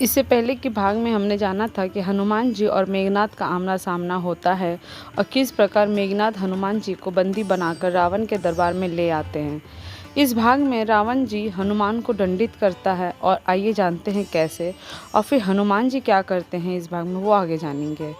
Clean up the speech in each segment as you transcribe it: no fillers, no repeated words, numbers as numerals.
इससे पहले के भाग में हमने जाना था कि हनुमान जी और मेघनाद का आमना सामना होता है और किस प्रकार मेघनाद हनुमान जी को बंदी बनाकर रावण के दरबार में ले आते हैं। इस भाग में रावण जी हनुमान को दंडित करता है और आइए जानते हैं कैसे, और फिर हनुमान जी क्या करते हैं इस भाग में वो आगे जानेंगे।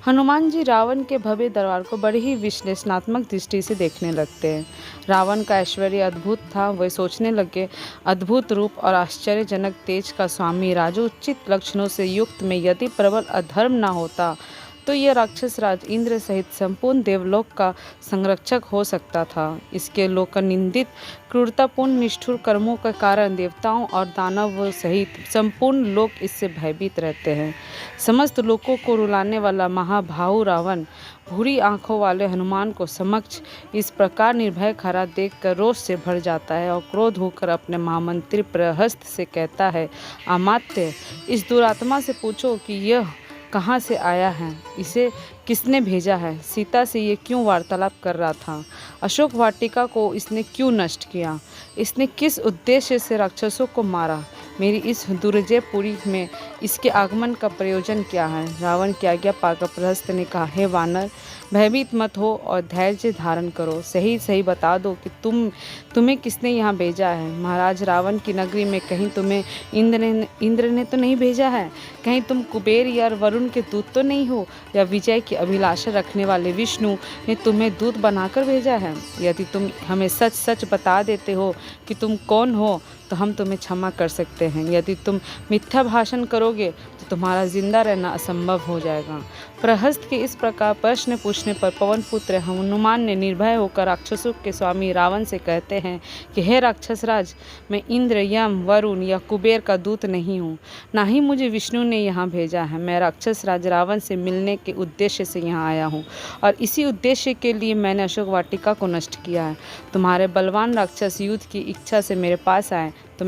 हनुमान जी रावण के भव्य दरबार को बड़ी ही विश्लेषणात्मक दृष्टि से देखने लगते हैं। रावण का ऐश्वर्य अद्भुत था। वे सोचने लगे, अद्भुत रूप और आश्चर्यजनक तेज का स्वामी राजोचित लक्षणों से युक्त में यदि प्रबल अधर्म न होता तो यह राक्षस राज इंद्र सहित संपूर्ण देवलोक का संरक्षक हो सकता था। इसके लोकनिंदित क्रूरतापूर्ण निष्ठुर कर्मों के कारण देवताओं और दानवों सहित संपूर्ण लोक इससे भयभीत रहते हैं। समस्त लोगों को रुलाने वाला महाभाऊ रावण भूरी आंखों वाले हनुमान को समक्ष इस प्रकार निर्भय खड़ा देखकर रोष से भर जाता है और क्रोध होकर अपने महामंत्री प्रहस्त से कहता है, अमात्य, इस दुरात्मा से पूछो कि यह कहाँ से आया है, इसे किसने भेजा है, सीता से ये क्यों वार्तालाप कर रहा था, अशोक वाटिका को इसने क्यों नष्ट किया, इसने किस उद्देश्य से राक्षसों को मारा, मेरी इस दुर्जयपुरी में इसके आगमन का प्रयोजन क्या है। रावण की आज्ञा पाकर प्रहस्त ने कहा, हे वानर, भयभीत मत हो और धैर्य धारण करो। सही सही बता दो कि तुम्हें किसने यहाँ भेजा है। महाराज, रावण की नगरी में कहीं तुम्हें इंद्र ने तो नहीं भेजा है? कहीं तुम कुबेर या वरुण के दूत तो नहीं हो? या विजय की अभिलाषा रखने वाले विष्णु ने तुम्हें दूत बनाकर भेजा है? यदि तुम हमें सच सच बता देते हो कि तुम कौन हो तो हम तुम्हें क्षमा कर सकते हैं। यदि तुम मिथ्या भाषण करोगे तो तुम्हारा जिंदा रहना असंभव हो जाएगा। प्रहस्त के इस प्रकार प्रश्न पूछने पर पवन पुत्र हनुमान ने निर्भय होकर राक्षसों के स्वामी रावण से कहते हैं कि हे राक्षस राज, मैं इंद्र, यम, वरुण या कुबेर का दूत नहीं हूँ, ना ही मुझे विष्णु ने यहाँ भेजा है। मैं राक्षस राज रावण से मिलने के उद्देश्य से यहाँ आया हूँ और इसी उद्देश्य के लिए मैंने अशोक वाटिका को नष्ट किया है। तुम्हारे बलवान राक्षस युद्ध की इच्छा से मेरे पास आए तो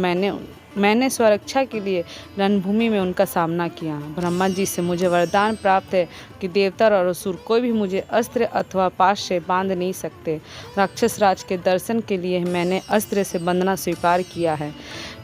मैंने स्वरक्षा के लिए रणभूमि में उनका सामना किया। ब्रह्मा जी से मुझे वरदान प्राप्त है कि देवता और असुर कोई भी मुझे अस्त्र अथवा पाश से बांध नहीं सकते। राक्षस राज के दर्शन के लिए मैंने अस्त्र से बंधना स्वीकार किया है।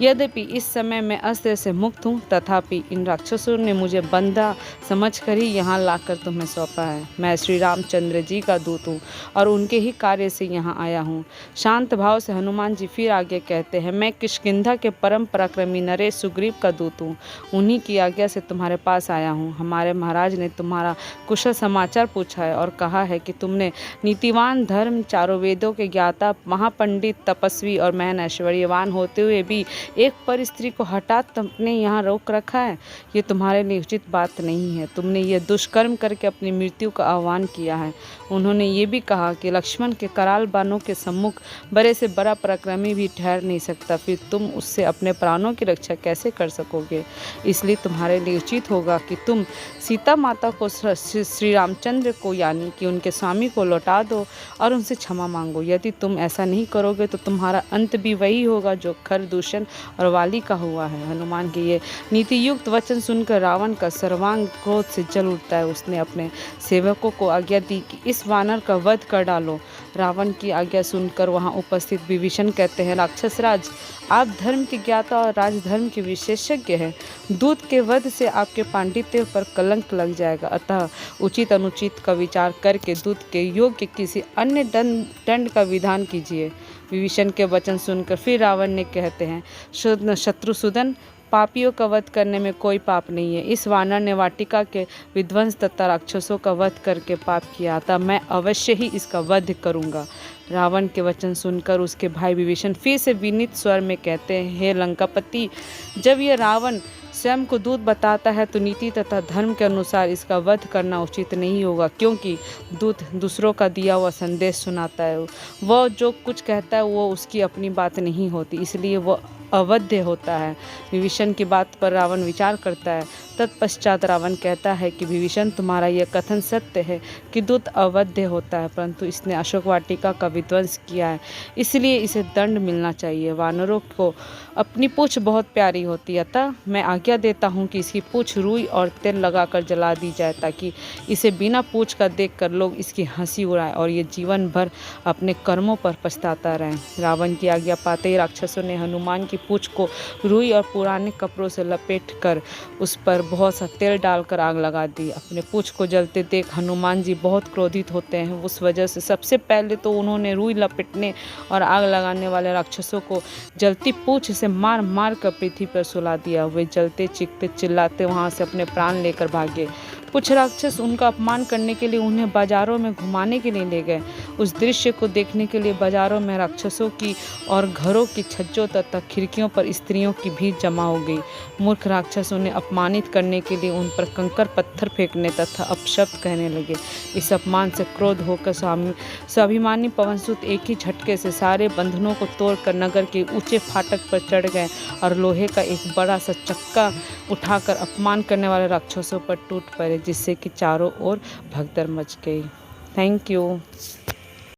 यद्यपि इस समय मैं अस्त्र से मुक्त हूँ, तथापि इन राक्षसों ने मुझे बंधा समझकर ही यहाँ लाकर तुम्हें सौंपा है। मैं श्री रामचंद्र जी का दूत हूँ और उनके ही कार्य से यहाँ आया हूँ। शांत भाव से हनुमान जी फिर आगे कहते हैं, मैं किष्किंधा के परम पराक्रमी नरेश सुग्रीव का दूत हूँ। उन्हीं की आज्ञा से तुम्हारे पास आया हूँ। हमारे महाराज ने तुम्हारा कुशल समाचार पूछा है और कहा है कि तुमने नीतिवान, धर्म, चारों वेदों के ज्ञाता, महापंडित, तपस्वी और महन ऐश्वर्यवान होते हुए भी एक पर स्त्री को हठात अपने यहाँ रोक रखा है। ये तुम्हारे लिए उचित बात नहीं है। तुमने ये दुष्कर्म करके अपनी मृत्यु का आह्वान किया है। उन्होंने ये भी कहा कि लक्ष्मण के कराल बाणों के सम्मुख बड़े से बड़ा पराक्रमी भी ठहर नहीं सकता, फिर तुम उससे अपने प्राणों की रक्षा कैसे कर सकोगे। इसलिए तुम्हारे लिए उचित होगा कि तुम सीता माता को श्री रामचंद्र को यानी कि उनके स्वामी को लौटा दो और उनसे क्षमा मांगो। यदि तुम ऐसा नहीं करोगे तो तुम्हारा अंत भी वही होगा जो खरदूषण और वाली का हुआ है। हनुमान के ये नीति युक्त वचन सुनकर रावण का सर्वांग क्रोध से जल उठता है। उसने अपने सेवकों को आज्ञा दी कि इस वानर का वध कर डालो। रावण की आज्ञा सुनकर वहां उपस्थित विभीषण कहते हैं, राक्षस राज, आप धर्म के ज्ञाता और राजधर्म के विशेषज्ञ हैं। दूत के वध से आपके पांडित्य पर कलंक लग जाएगा, अतः उचित अनुचित का विचार करके दूत के योग्य किसी अन्य दंड का विधान कीजिए। विभीषण के वचन सुनकर फिर रावण ने कहते हैं, शत्रुसूदन, पापियों का वध करने में कोई पाप नहीं है। इस वानर ने वाटिका के विध्वंस तथा राक्षसों का वध करके पाप किया था, मैं अवश्य ही इसका वध करूंगा। रावण के वचन सुनकर उसके भाई विभीषण फिर से विनीत स्वर में कहते हैं, हे लंकापति, जब यह रावण स्वयं को दूत बताता है तो नीति तथा धर्म के अनुसार इसका वध करना उचित नहीं होगा, क्योंकि दूत दूसरों का दिया हुआ संदेश सुनाता है। वह जो कुछ कहता है वो उसकी अपनी बात नहीं होती, इसलिए वह अवध्य होता है। विभीषण की बात पर रावण विचार करता है। तत्पश्चात रावण कहता है कि विभीषण, तुम्हारा यह कथन सत्य है कि दूत अवध्य होता है, परंतु इसने अशोक वाटिका का विध्वंस किया है, इसलिए इसे दंड मिलना चाहिए। वानरों को अपनी पूंछ बहुत प्यारी होती है, अतः मैं आज्ञा देता हूँ कि इसकी पूंछ रुई और तेल लगाकर जला दी जाए, ताकि इसे बिना पूंछ का देखकर लोग इसकी हंसी उड़ाएं और ये जीवन भर अपने कर्मों पर पछताता रहे। रावण की आज्ञा पाते ही राक्षसों ने हनुमान की पूंछ को रुई और पुराने कपड़ों से लपेट कर उस पर बहुत सा तेल डालकर आग लगा दी। अपने पूंछ को जलते देख हनुमान जी बहुत क्रोधित होते हैं। उस वजह से सबसे पहले तो उन्होंने रुई लपेटने और आग लगाने वाले राक्षसों को जलती पूंछ से मार मार कर पृथ्वी पर सुला दिया। वे जलते चीखते चिल्लाते वहां से अपने प्राण लेकर भागे। कुछ राक्षस उनका अपमान करने के लिए उन्हें बाजारों में घुमाने के लिए ले गए। उस दृश्य को देखने के लिए बाजारों में राक्षसों की और घरों की छज्जों तथा खिड़कियों पर स्त्रियों की भीड़ जमा हो गई। मूर्ख राक्षस उन्हें अपमानित करने के लिए उन पर कंकड़ पत्थर फेंकने तथा अपशब्द कहने लगे। इस अपमान से क्रोध होकर स्वाभिमानी पवनसुत एक ही झटके से सारे बंधनों को तोड़कर नगर के ऊंचे फाटक पर चढ़ गए और लोहे का एक बड़ा सा चक्का उठाकर अपमान करने वाले राक्षसों पर टूट पड़े, जिससे कि चारों ओर भगदड़ मच गई। Thank you.